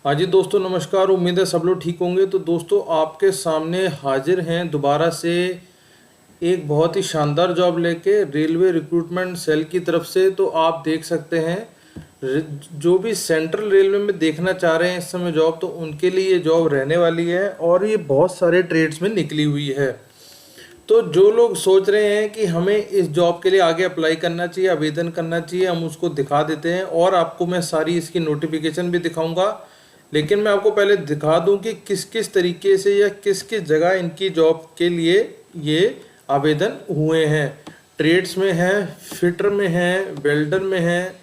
हाँ जी दोस्तों, नमस्कार। उम्मीद है सब लोग ठीक होंगे। तो दोस्तों, आपके सामने हाजिर हैं दोबारा से एक बहुत ही शानदार जॉब लेके रेलवे रिक्रूटमेंट सेल की तरफ से। तो आप देख सकते हैं, जो भी सेंट्रल रेलवे में देखना चाह रहे हैं इस समय जॉब, तो उनके लिए ये जॉब रहने वाली है और ये बहुत सारे ट्रेड्स में निकली हुई है। तो जो लोग सोच रहे हैं कि हमें इस जॉब के लिए आगे अप्लाई करना चाहिए, आवेदन करना चाहिए, हम उसको दिखा देते हैं और आपको मैं सारी इसकी नोटिफिकेशन भी दिखाऊंगा। लेकिन मैं आपको पहले दिखा दूं कि किस किस तरीके से या किस किस जगह इनकी जॉब के लिए ये आवेदन हुए हैं। ट्रेड्स में है, फिटर में है, वेल्डर में है,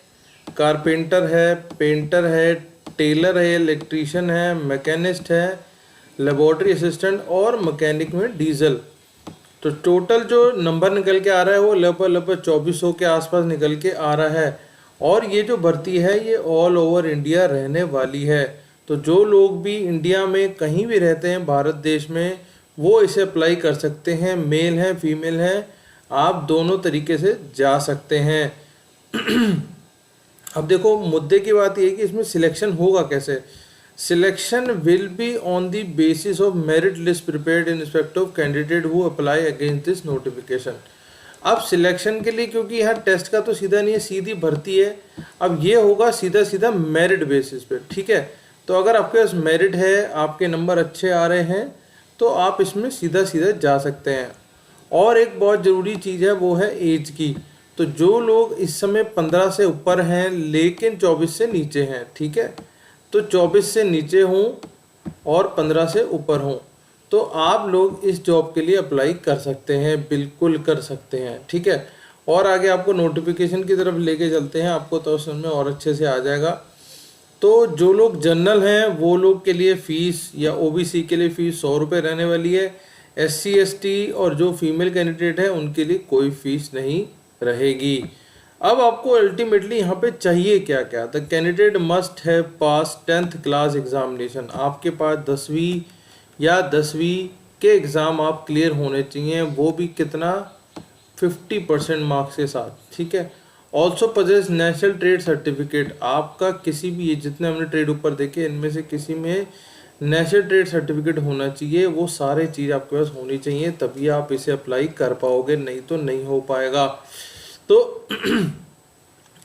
कारपेंटर है, पेंटर है, टेलर है, इलेक्ट्रीशियन है, मैकेनिस्ट है, लेबोरेटरी असिस्टेंट और मैकेनिक में डीजल। तो टोटल जो नंबर निकल के आ रहा है वो लगभग 2400 के आसपास निकल के आ रहा है। और ये जो भर्ती है ये ऑल ओवर इंडिया रहने वाली है। तो जो लोग भी इंडिया में कहीं भी रहते हैं भारत देश में, वो इसे अप्लाई कर सकते हैं। मेल है, फीमेल है, आप दोनों तरीके से जा सकते हैं। अब देखो, मुद्दे की बात यह है कि इसमें सिलेक्शन होगा कैसे। Selection will be on the basis of merit list prepared in respect of candidate who apply against this notification. अब सिलेक्शन के लिए, क्योंकि यहाँ टेस्ट का तो सीधा नहीं है, सीधी भर्ती है। अब ये होगा सीधा सीधा मेरिट बेसिस पे, ठीक है। तो अगर आपके पास मेरिट है, आपके नंबर अच्छे आ रहे हैं, तो आप इसमें सीधा सीधा जा सकते हैं। और एक बहुत ज़रूरी चीज़ है, वो है एज की। तो जो लोग इस समय 15 से ऊपर हैं लेकिन 24 से नीचे हैं, ठीक है, तो 24 से नीचे हों और 15 से ऊपर हों, तो आप लोग इस जॉब के लिए अप्लाई कर सकते हैं, बिल्कुल कर सकते हैं, ठीक है। और आगे आपको नोटिफिकेशन की तरफ लेके चलते हैं, आपको तो उसमें और अच्छे से आ जाएगा। तो जो लोग जनरल हैं वो लोग के लिए फ़ीस, या ओबीसी के लिए फ़ीस 100 रुपये रहने वाली है। एससी एसटी और जो फीमेल कैंडिडेट है उनके लिए कोई फ़ीस नहीं रहेगी। अब आपको अल्टीमेटली यहाँ पे चाहिए क्या क्या। The candidate must have pass 10th class examination. आपके पास 10वीं या 10वीं के एग्ज़ाम आप क्लियर होने चाहिए, वो भी कितना, 50% मार्क्स के साथ, ठीक है। Also possess national trade certificate. आपका किसी भी, ये जितने हमने ट्रेड ऊपर देखे इनमें से किसी में नेशनल ट्रेड सर्टिफिकेट होना चाहिए। वो सारे चीज़ आपके पास होनी चाहिए, तभी आप इसे अप्लाई कर पाओगे, नहीं तो नहीं हो पाएगा। तो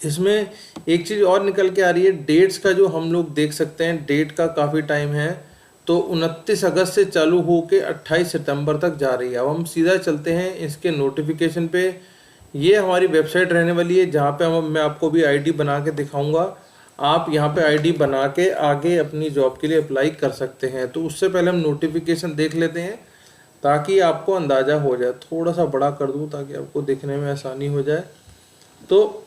इसमें एक चीज़ और निकल के आ रही है, डेट्स का जो हम लोग देख सकते हैं, डेट का काफ़ी टाइम है। तो 29 अगस्त से चालू हो के 28 सितंबर तक जा रही है। अब हम सीधा चलते हैं इसके नोटिफिकेशन पे। ये हमारी वेबसाइट रहने वाली है, जहाँ पे मैं आपको भी आईडी बना के दिखाऊंगा। आप यहाँ पे आईडी बना के आगे अपनी जॉब के लिए अप्लाई कर सकते हैं। तो उससे पहले हम नोटिफिकेशन देख लेते हैं ताकि आपको अंदाज़ा हो जाए। थोड़ा सा बड़ा कर दूँ ताकि आपको देखने में आसानी हो जाए। तो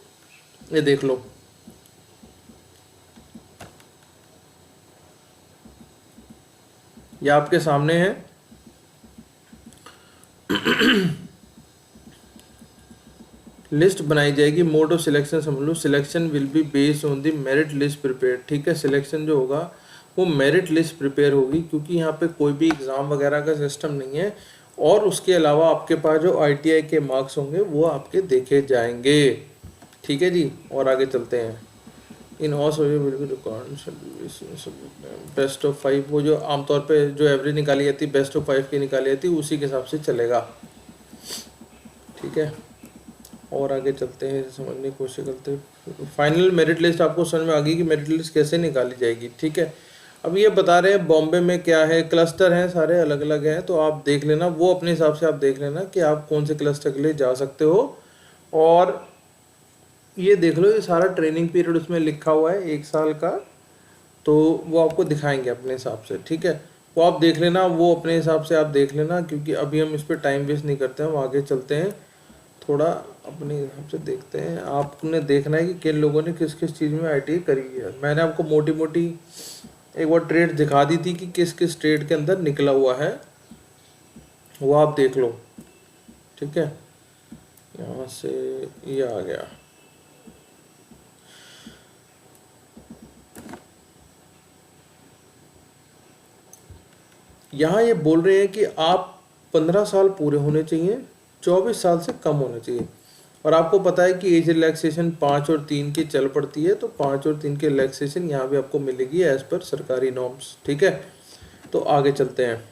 ये देख लो, ये आपके सामने है। लिस्ट बनाई जाएगी, मोड ऑफ सिलेक्शन समझ लो। Selection will be based on the merit list prepare, ठीक है। सिलेक्शन जो होगा वो मेरिट लिस्ट प्रिपेयर होगी, क्योंकि यहाँ पे कोई भी एग्ज़ाम वगैरह का सिस्टम नहीं है। और उसके अलावा आपके पास जो आईटीआई के मार्क्स होंगे वो आपके देखे जाएंगे, ठीक है जी। और आगे चलते हैं। इन ऑल बेस्ट ऑफ 5, वो जो आमतौर पे जो एवरेज निकाली जाती है बेस्ट ऑफ 5 की निकाली जाती है, उसी के हिसाब से चलेगा, ठीक है। और आगे चलते हैं, समझने की कोशिश करते हैं। फाइनल मेरिट लिस्ट आपको समझ में आ गई कि मेरिट लिस्ट कैसे निकाली जाएगी, ठीक है। अब ये बता रहे हैं बॉम्बे में क्या है, क्लस्टर हैं सारे अलग अलग हैं, तो आप देख लेना, वो अपने हिसाब से आप देख लेना कि आप कौन से क्लस्टर के लिए जा सकते हो। और ये देख लो, ये सारा ट्रेनिंग पीरियड उसमें लिखा हुआ है 1 साल का, तो वो आपको दिखाएंगे अपने हिसाब से, ठीक है। वो आप देख लेना, वो अपने हिसाब से आप देख लेना, क्योंकि अभी हम इस पर टाइम वेस्ट नहीं करते हैं, हम आगे चलते हैं। थोड़ा अपने हिसाब से देखते हैं। आपने देखना है कि किन लोगों ने किस किस चीज़ में आईटीआई करी है। मैंने आपको मोटी मोटी एक बार ट्रेड दिखा दी थी कि किस किस ट्रेड के अंदर निकला हुआ है, वो आप देख लो, ठीक है। यहाँ से ये आ गया। यहाँ ये बोल रहे हैं कि आप 15 साल पूरे होने चाहिए, 24 साल से कम होने चाहिए। और आपको पता है कि एज रिलैक्सेशन 5 और 3 की चल पड़ती है, तो 5 और 3 की रिलैक्सेशन यहाँ भी आपको मिलेगी एज पर सरकारी नॉर्म्स। ठीक है, तो आगे चलते हैं।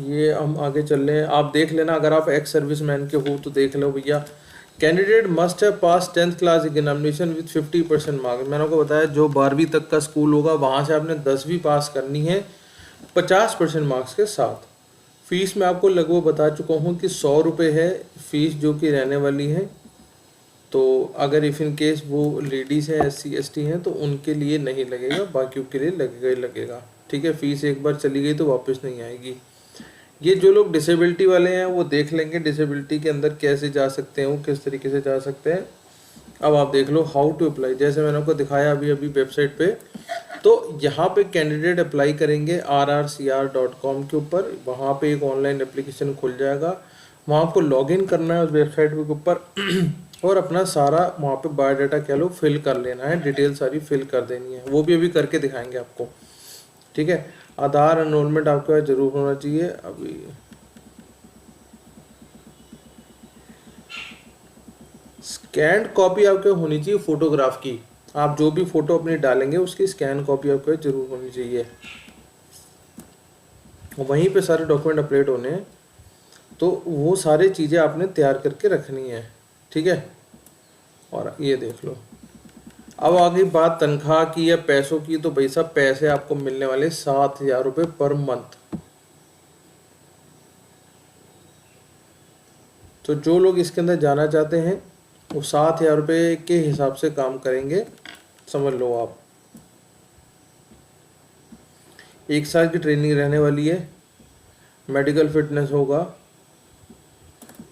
ये हम आगे चल रहे हैं, आप देख लेना, अगर आप एक्स सर्विस मैन के हो तो देख लो भैया। Candidate must have pass 10th class examination with 50% marks. मैंने आपको बताया जो 12वीं तक का स्कूल होगा वहाँ से आपने 10वीं पास करनी है 50% मार्क्स के साथ। फीस मैं आपको लगभग बता चुका हूँ कि 100 रुपये है फीस जो कि रहने वाली है। तो अगर इफ़ इन केस वो लेडीज़ हैं, SC ST हैं, तो उनके लिए नहीं लगेगा, बाकियों के लिए लगेगा ही लगेगा। ठीक है, फीस एक बार चली गई तो वापस नहीं आएगी। ये जो लोग डिसेबिलिटी वाले हैं वो देख लेंगे डिसेबिलिटी के अंदर कैसे जा सकते हैं, वो किस तरीके से जा सकते हैं। अब आप देख लो हाउ टू अप्लाई, जैसे मैंने आपको दिखाया अभी अभी वेबसाइट पे। तो यहाँ पे कैंडिडेट अप्लाई करेंगे rrcr.com के ऊपर, वहाँ पे एक ऑनलाइन एप्लीकेशन खुल जाएगा, वहाँ आपको लॉगिन करना है उस वेबसाइट के ऊपर और अपना सारा वहाँ पे बायोडाटा कह लो फिल कर लेना है, डिटेल सारी फिल कर देनी है, वो भी अभी करके दिखाएंगे आपको। ठीक है, आधार एनरोलमेंट आपके पास जरूर होना चाहिए। अभी स्कैन कॉपी आपके होनी चाहिए फोटोग्राफ की, आप जो भी फोटो अपनी डालेंगे उसकी स्कैन कॉपी आपके पास जरूर होनी चाहिए, वहीं पे सारे डॉक्यूमेंट अपडेट होने हैं, तो वो सारी चीज़ें आपने तैयार करके रखनी है। ठीक है, और ये देख लो। अब आ गई बात तनख्वाह की या पैसों की, तो भाई साहब पैसे आपको मिलने वाले 7,000 रुपये पर मंथ। तो जो लोग इसके अंदर जाना चाहते हैं वो 7,000 रुपये के हिसाब से काम करेंगे, समझ लो आप। 1 साल की ट्रेनिंग रहने वाली है, मेडिकल फिटनेस होगा।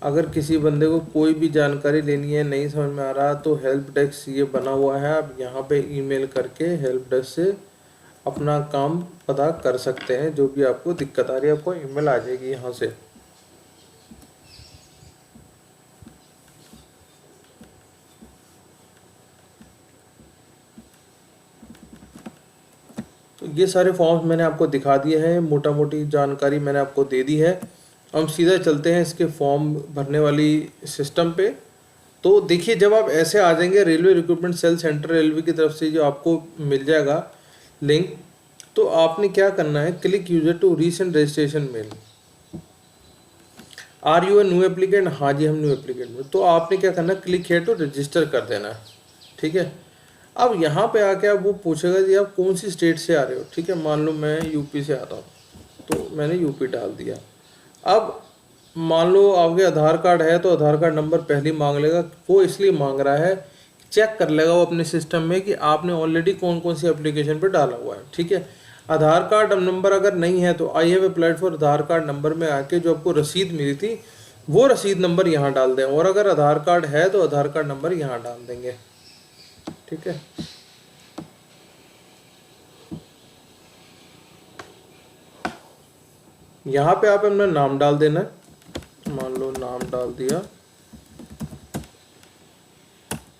अगर किसी बंदे को कोई भी जानकारी लेनी है, नहीं समझ में आ रहा, तो हेल्प डेस्क ये बना हुआ है, आप यहाँ पे ईमेल करके हेल्प डेस्क से अपना काम पता कर सकते हैं, जो भी आपको दिक्कत आ रही है आपको ईमेल आ जाएगी यहाँ से। तो ये सारे फॉर्म्स मैंने आपको दिखा दिए हैं, मोटा मोटी जानकारी मैंने आपको दे दी है। हम सीधा चलते हैं इसके फॉर्म भरने वाली सिस्टम पे। तो देखिए, जब आप ऐसे आ जाएंगे railway recruitment cell centre railway की तरफ से जो आपको मिल जाएगा लिंक, तो आपने क्या करना है, click user to recent registration mail. Are you a new applicant, हाँ जी हम न्यू एप्लीकेंट में, तो आपने क्या करना है, क्लिक हेयर टू रजिस्टर कर देना है। ठीक है, अब यहाँ पे आके आप वो पूछेगा जी आप कौन सी स्टेट से आ रहे हो। ठीक है, मान लो मैं यूपी से आता हूँ, तो मैंने यूपी डाल दिया। अब मान लो आपके आधार कार्ड है तो आधार कार्ड नंबर पहले मांग लेगा, वो इसलिए मांग रहा है, चेक कर लेगा वो अपने सिस्टम में कि आपने ऑलरेडी कौन कौन सी एप्लीकेशन पे डाला हुआ है। ठीक है, आधार कार्ड नंबर अगर नहीं है तो I have applied for Aadhaar card number में आके जो आपको रसीद मिली थी वो रसीद नंबर यहाँ डाल दें, और अगर आधार कार्ड है तो आधार कार्ड नंबर यहाँ डाल देंगे। ठीक है, यहाँ पे आप अपना नाम डाल देना है, मान लो नाम डाल दिया।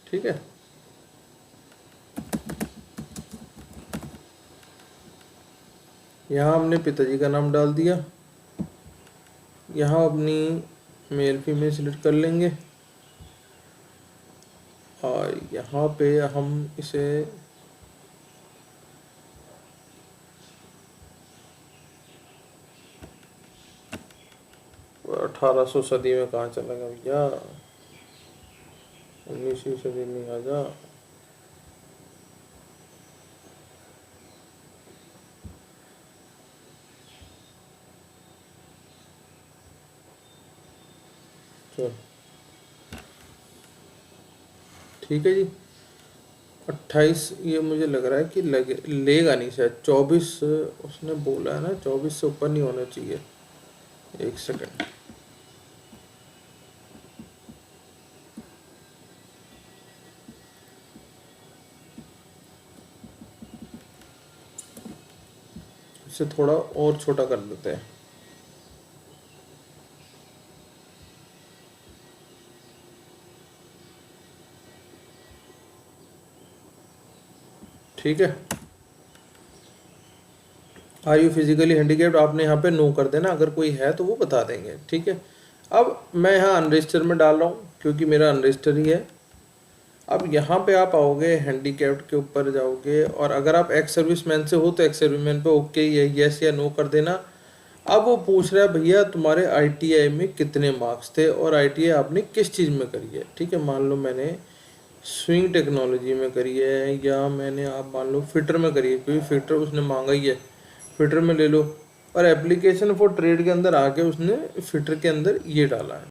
ठीक है, यहाँ हमने पिताजी का नाम डाल दिया, यहाँ अपनी मेल फीमेल सिलेक्ट कर लेंगे, और यहाँ पे हम इसे अठारह सौ सदी में कहाँ चला गया भैया, 19वीं सदी में आ जा। चल ठीक है जी, 28 ये मुझे लग रहा है कि लेगा नहीं शायद, 24 उसने बोला है ना, 24 से ऊपर नहीं होना चाहिए। एक सेकंड, इसे थोड़ा और छोटा कर देते हैं। ठीक है, आर यू फिजिकली हैंडीकैप्ड, आपने यहाँ पे नो कर देना, अगर कोई है तो वो बता देंगे, ठीक है। अब मैं यहाँ अनरजिस्टर में डाल रहा हूँ क्योंकि मेरा अनरजिस्टर ही है। अब यहाँ पे आप आओगे हैंडीकैप्ड के ऊपर जाओगे, और अगर आप एक्स सर्विसमैन से हो तो एक्स सर्विसमैन पे ओके या यस या नो कर देना। अब वो पूछ रहा है भैया तुम्हारे आईटीआई में कितने मार्क्स थे और आईटीआई आपने किस चीज़ में करी है, ठीक है। मान लो मैंने स्विंग टेक्नोलॉजी में करी है, या मैंने आप मान लो फिटर में करी है, क्योंकि फिटर उसने मांगा ही है, फिटर में ले लो। और एप्लीकेशन फॉर ट्रेड के अंदर आके उसने फिटर के अंदर ये डाला है।